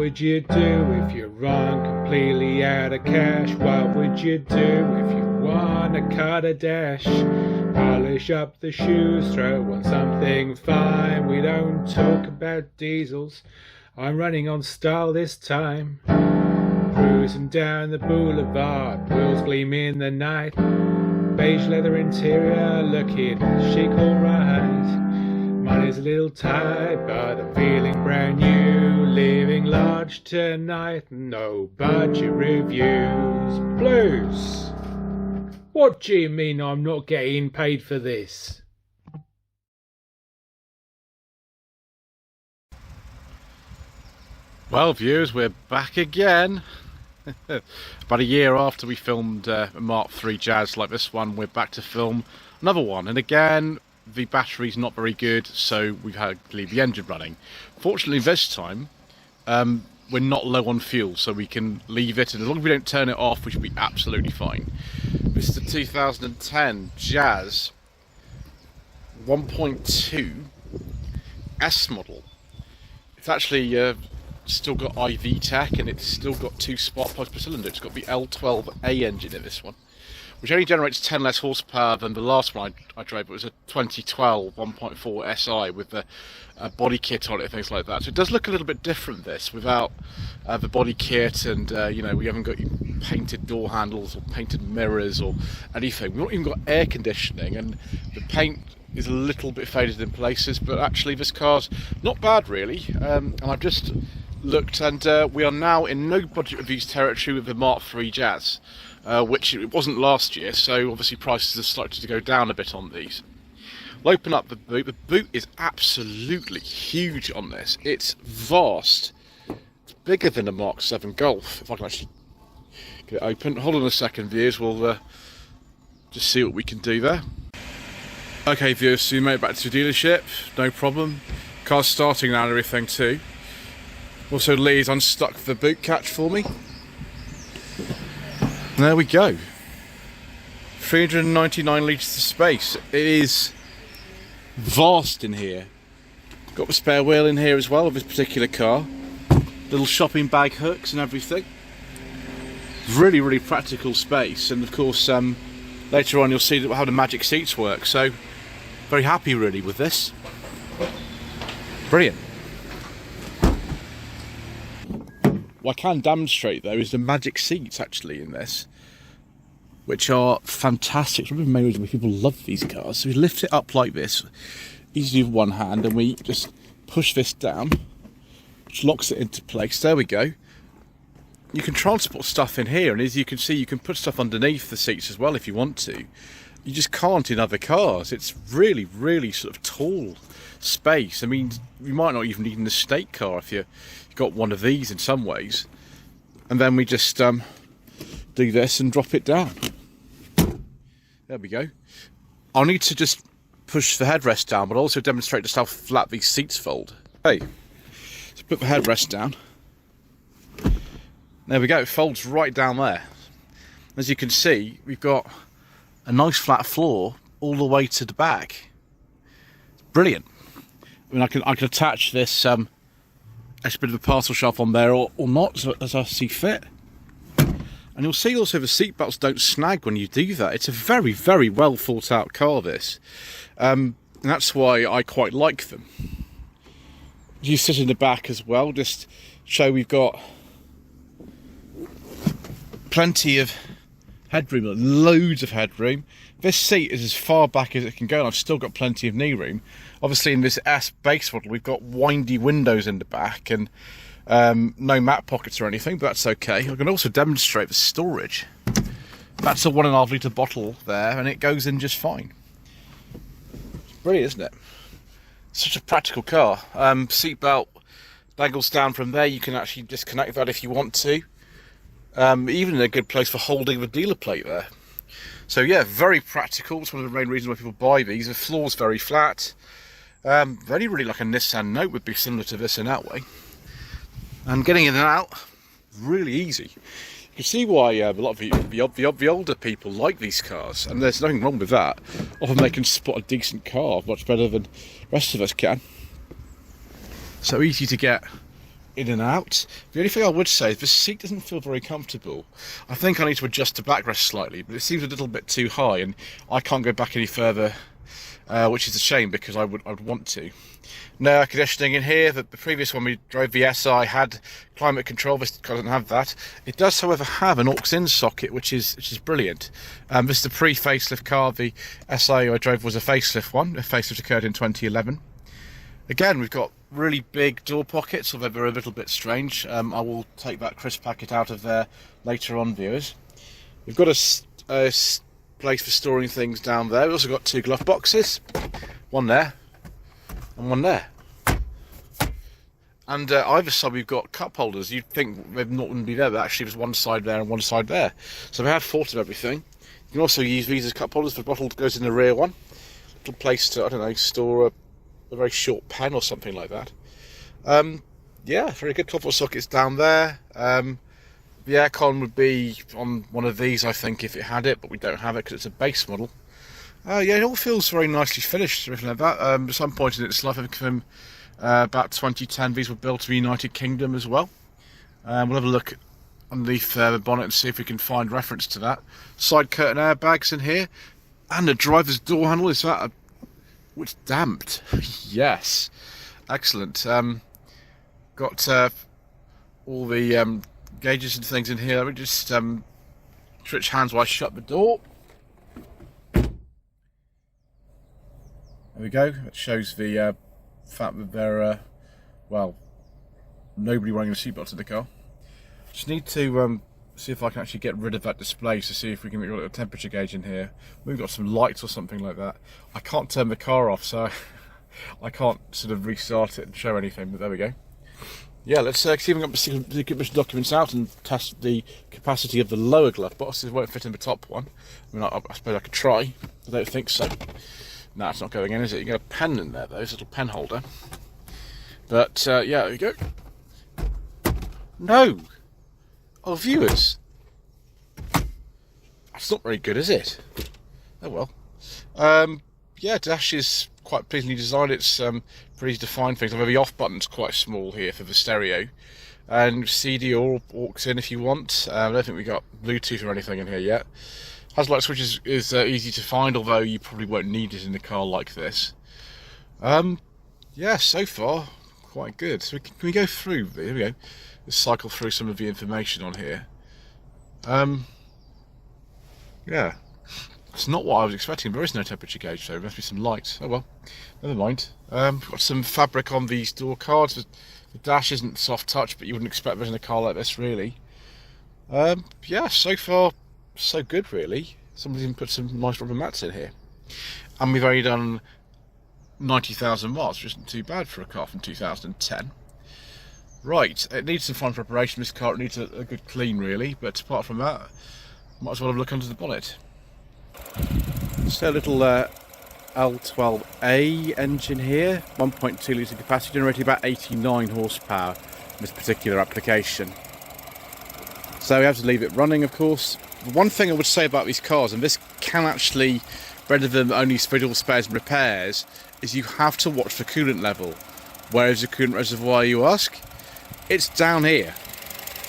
would you do if you run completely out of cash? What would you do if you wanna cut a dash? Polish up the shoes, throw on something fine. We don't talk about diesels, I'm running on style this time. Cruising down the boulevard, wheels gleam in the night. Beige leather interior, looking chic alright. Money's a little tight, but I'm feeling brand new. Living large tonight, no budget reviews. Blues! What do you mean I'm not getting paid for this? Well, viewers, we're back again. About a year after we filmed a Mark III Jazz like this one, we're back to film another one. And again, the battery's not very good, so we've had to leave the engine running. Fortunately, this time, we're not low on fuel, so we can leave it. And as long as we don't turn it off, we should be absolutely fine. This is the 2010 Jazz 1.2 S model. It's actually still got i-VTEC, and it's still got 2 spark plugs per cylinder. It's got the L12A engine in this one, which only generates 10 less horsepower than the last one I drove. It was a 2012 1.4 SI with the body kit on it and things like that. So it does look a little bit different, this, without the body kit, and you know, we haven't got painted door handles or painted mirrors or anything. We've not even got air conditioning, and the paint is a little bit faded in places, but actually this car's not bad really. And I've just looked, and we are now in no budget reviews territory with the Mark III Jazz, which it wasn't last year, so obviously prices have started to go down a bit on these. We'll open up the boot. The boot is absolutely huge on this. It's vast. It's bigger than a Mark VII Golf, if I can actually get it open. Hold on a second, viewers, we'll just see what we can do there. Okay, viewers, so we made it back to the dealership, no problem. Car's starting now and everything too. Also, Lee's unstuck the boot catch for me. There we go. 399 litres of space. It is vast in here. Got the spare wheel in here as well of this particular car. Little shopping bag hooks and everything. Really, really practical space. And of course, later on you'll see how the magic seats work. So, very happy really with this. Brilliant. What I can demonstrate though is the magic seats actually in this, which are fantastic. It's one of the main reasons people love these cars. So we lift it up like this, easily with one hand, and we just push this down, which locks it into place. There we go. You can transport stuff in here, and as you can see, you can put stuff underneath the seats as well if you want to. You just can't in other cars. It's really, really sort of tall space. I mean, you might not even need an estate car if you've got one of these in some ways. And then we just do this and drop it down. There we go. I'll need to just push the headrest down, but also demonstrate just how flat these seats fold. Okay, so put the headrest down. There we go, it folds right down there. As you can see, we've got a nice flat floor all the way to the back. It's brilliant. I mean, I can attach this extra bit of a parcel shelf on there or not, so, as I see fit. And you'll see also the seat belts don't snag when you do that. It's a very, very well thought out car, this. And that's why I quite like them. You sit in the back as well, just show we've got plenty of headroom, loads of headroom. This seat is as far back as it can go, and I've still got plenty of knee room. Obviously in this S base model we've got windy windows in the back and no mat pockets or anything, but that's okay. I can also demonstrate the storage. That's a 1.5 litre bottle there, and it goes in just fine. It's brilliant, isn't it? Such a practical car. Seat belt dangles down from there. You can actually disconnect that if you want to. Even in a good place for holding the dealer plate there. So yeah, very practical. It's one of the main reasons why people buy these. The floor's very flat. Very really like a Nissan Note would be similar to this in that way. And getting in and out, really easy. You can see why a lot of the older people like these cars, and there's nothing wrong with that. Often they can spot a decent car much better than the rest of us can. So easy to get in and out. The only thing I would say is the seat doesn't feel very comfortable. I think I need to adjust the backrest slightly, but it seems a little bit too high, and I can't go back any further, which is a shame because I would want to. No air conditioning in here. The previous one we drove, the SI, had climate control. This doesn't have that. It does, however, have an aux-in socket, which is brilliant. This is a pre-facelift car. The SI I drove was a facelift one. The facelift occurred in 2011. Again, we've got really big door pockets, although they're a little bit strange. I will take that crisp packet out of there later on, viewers. We've got a place for storing things down there. We've also got 2 glove boxes, one there and one there. And either side we've got cup holders. You'd think they wouldn't be there, but actually there's one side there and one side there. So we have thought of everything. You can also use these as cup holders. The bottle goes in the rear one. Little place to, I don't know, store a very short pen or something like that. Yeah, very good. 12-volt sockets down there. The aircon would be on one of these, I think, if it had it, but we don't have it because it's a base model. Yeah, it all feels very nicely finished, everything like that. At some point in its life, I think from about 2010, these were built in the United Kingdom as well. We'll have a look underneath the bonnet and see if we can find reference to that. Side curtain airbags in here, and the driver's door handle, is that it's damped. Yes, excellent. Got all the gauges and things in here. Let me just switch hands while I shut the door. There we go. It shows the fact that there well, nobody wearing a seatbelt in the car. Just need to see if I can actually get rid of that display to see if we can get rid of a temperature gauge in here. We've got some lights or something like that. I can't turn the car off, so I can't sort of restart it and show anything, but there we go. Yeah, let's see if we can get the documents out and test the capacity of the lower glove box. It won't fit in the top one. I mean, I suppose I could try. I don't think so. No, it's not going in, is it? You got a pen in there, though. It's a little pen holder. But, yeah, there we go. No! Oh, viewers. That's not very good, is it? Oh, well. Yeah, dash is quite pleasingly designed. It's pretty easy to find things. Although the off button's quite small here for the stereo. And CD or aux in if you want. I don't think we got Bluetooth or anything in here yet. Has light switches is easy to find, although you probably won't need it in a car like this. Yeah, so far quite good. So can we go through? Here we go. Let's cycle through some of the information on here. Yeah, it's not what I was expecting. There is no temperature gauge, so there must be some lights. Oh well, never mind. Got some fabric on these door cards. The dash isn't soft touch, but you wouldn't expect that in a car like this, really. Yeah, so far so good, really. Somebody's even put some nice rubber mats in here, and we've only done 90,000 miles, which isn't too bad for a car from 2010. Right, it needs some fine preparation. This car needs a good clean, really, but apart from that, might as well have a look under the bonnet. So a little L12A engine here, 1.2 litre capacity, generating about 89 horsepower in this particular application. So we have to leave it running, of course. One thing I would say about these cars, and this can actually render them only scheduled spares and repairs, is you have to watch the coolant level. Where is the coolant reservoir, you ask? It's down here.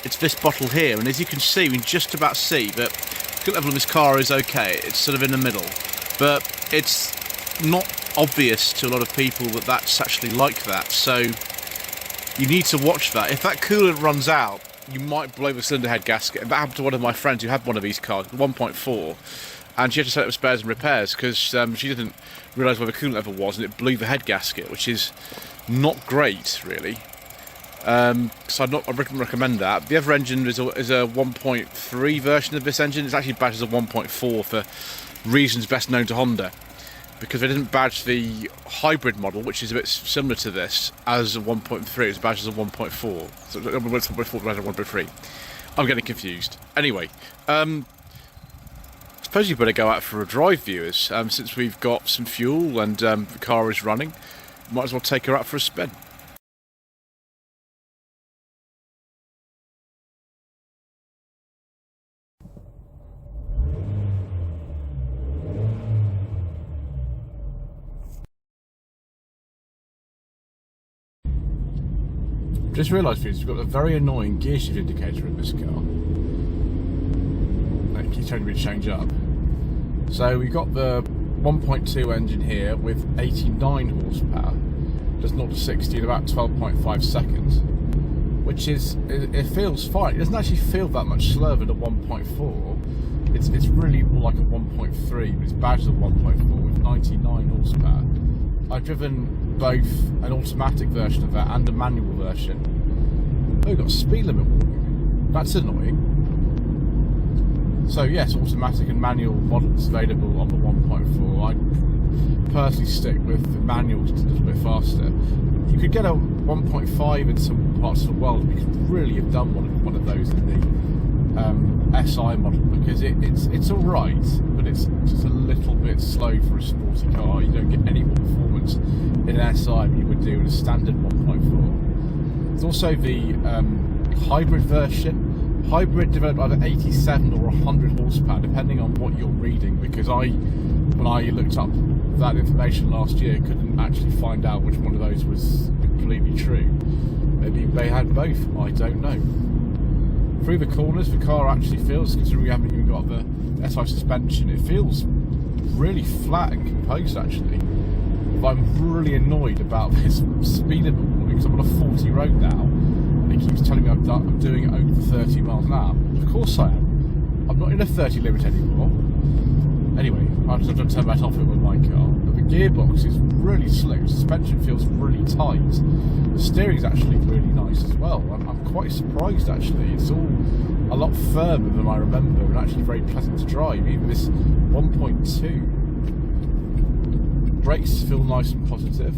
It's this bottle here, and as you can see, you can just about see that the coolant level of this car is okay. It's sort of in the middle, but it's not obvious to a lot of people that that's actually like that. So you need to watch that. If that coolant runs out, you might blow the cylinder head gasket. And that happened to one of my friends who had one of these cars, 1.4, and she had to set up spares and repairs because she didn't realise where the coolant level was, and it blew the head gasket, which is not great, really. So I wouldn't recommend that. The other engine is a 1.3 version of this engine. It's actually badged as a 1.4 for reasons best known to Honda, because they didn't badge the hybrid model, which is a bit similar to this, as a 1.3. It's badged as a 1.4. So 1.4 badged as a 1.3. I'm getting confused. Anyway, I suppose you better go out for a drive, viewers. Since we've got some fuel and the car is running, might as well take her out for a spin. Just realised, we've got a very annoying gear shift indicator in this car. It keeps telling me to change up. So we've got the 1.2 engine here with 89 horsepower. Does 0 to 60 in about 12.5 seconds. Which is, it feels fine. It doesn't actually feel that much slower than a 1.4. It's really more like a 1.3, but it's badged as a 1.4 with 99 horsepower. I've driven both an automatic version of that and a manual version. Oh, we've got a speed limit warning. That's annoying. So yes, automatic and manual models available on the 1.4. I personally stick with the manual, just a little bit faster. You could get a 1.5 in some parts of the world. We could really have done one of those in the SI model, because it's all right, but it's just a little bit slow for a sporty car. You don't get any more performance in an SI than you would do in a standard 1.4. There's also the hybrid version. Hybrid developed either 87 or 100 horsepower, depending on what you're reading, because when I looked up that information last year, couldn't actually find out which one of those was completely true. Maybe they had both, I don't know. Through the corners, the car actually feels, considering we haven't even got the SI suspension, it feels really flat and composed actually. But I'm really annoyed about this speed limit warning, because I'm on a 40 road now, and it keeps telling me I'm doing it over 30 miles an hour. Of course I am. I'm not in a 30 limit anymore. Anyway, I've just got to turn that off with my car. But the gearbox is really slick, the suspension feels really tight. The steering is actually really nice as well. I'm quite surprised actually. It's all a lot firmer than I remember, and actually very pleasant to drive. Even this 1.2. Brakes feel nice and positive.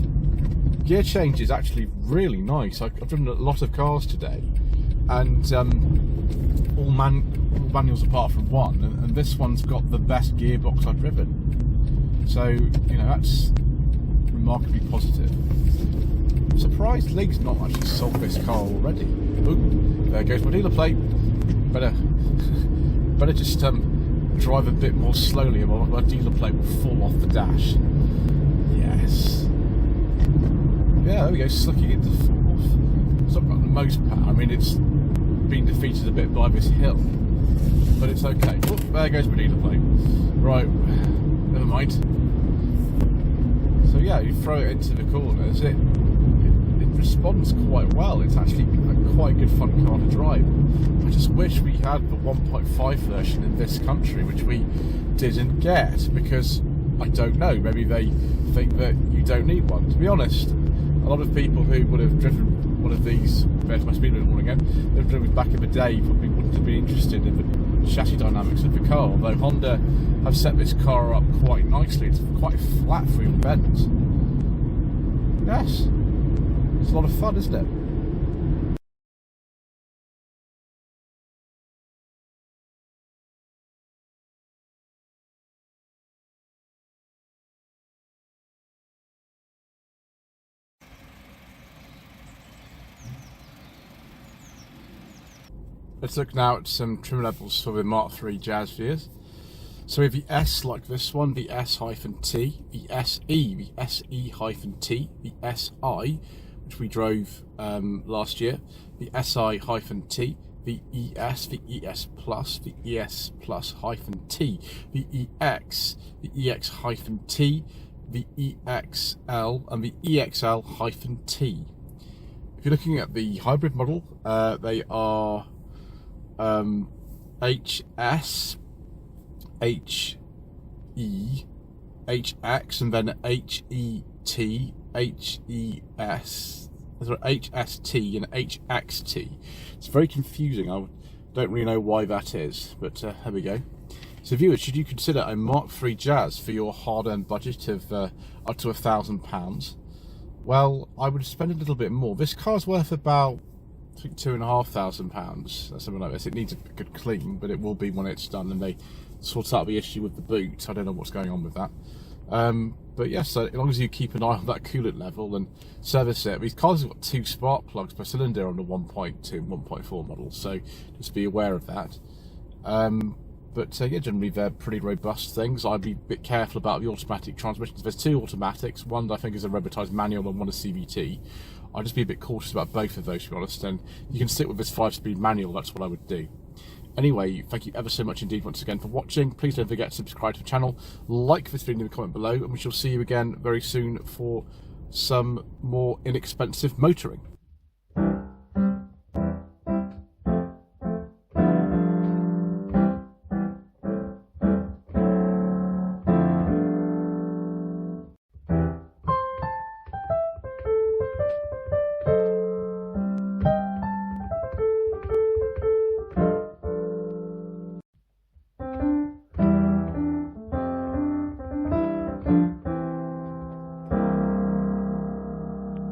Gear change is actually really nice. I've driven a lot of cars today, and all manuals apart from one, and this one's got the best gearbox I've driven. So, you know, that's remarkably positive. I'm surprised Lee's not actually sold this car already. Ooh, there goes my dealer plate. Better just drive a bit more slowly, or my dealer plate will fall off the dash. Yes. Yeah, there we go, slicking into fourth. It's not got the most power. I mean, it's been defeated a bit by this hill, but it's okay. Oh, there goes my dealer plate. Right, never mind. So yeah, you throw it into the corners, it responds quite well. It's actually quite a good fun car to drive. I just wish we had the 1.5 version in this country, which we didn't get, because I don't know, maybe they think that you don't need one. To be honest, a lot of people who would have driven one of these, there's my speed limit warning again, they've driven back in the day, probably wouldn't have been interested in the chassis dynamics of the car, although Honda have set this car up quite nicely. It's quite flat for your bends. Yes, it's a lot of fun, isn't it? Let's look now at some trim levels for the Mark III Jazz viewers. So we have the S like this one, the S-T, the SE, the SE-T, the SI, which we drove last year, the SI-T, the ES, the ES Plus, the ES Plus-T, the EX, the EX-T, the EXL, and the EXL-T. If you're looking at the hybrid model, they are HS, HE, HX, and then HET, HES, HST, and HXT. It's very confusing. I don't really know why that is, but here we go. So viewers, should you consider a Mark III Jazz for your hard-earned budget of up to £1,000? Well, I would spend a little bit more. This car's worth about, I think, £2,500, something like this. It needs a good clean, but it will be when it's done and they sort out the issue with the boot. I don't know what's going on with that. But yes, so as long as you keep an eye on that coolant level and service it. These cars have got 2 spark plugs per cylinder on the 1.2 and 1.4 models, so just be aware of that. But yeah, generally they're pretty robust things. I'd be a bit careful about the automatic transmissions. There's 2 automatics, one that I think is a robotised manual and one a CVT. I'll just be a bit cautious about both of those, to be honest, and you can stick with this 5-speed manual. That's what I would do. Anyway, thank you ever so much indeed once again for watching. Please don't forget to subscribe to the channel, like this video in the comment below, and we shall see you again very soon for some more inexpensive motoring.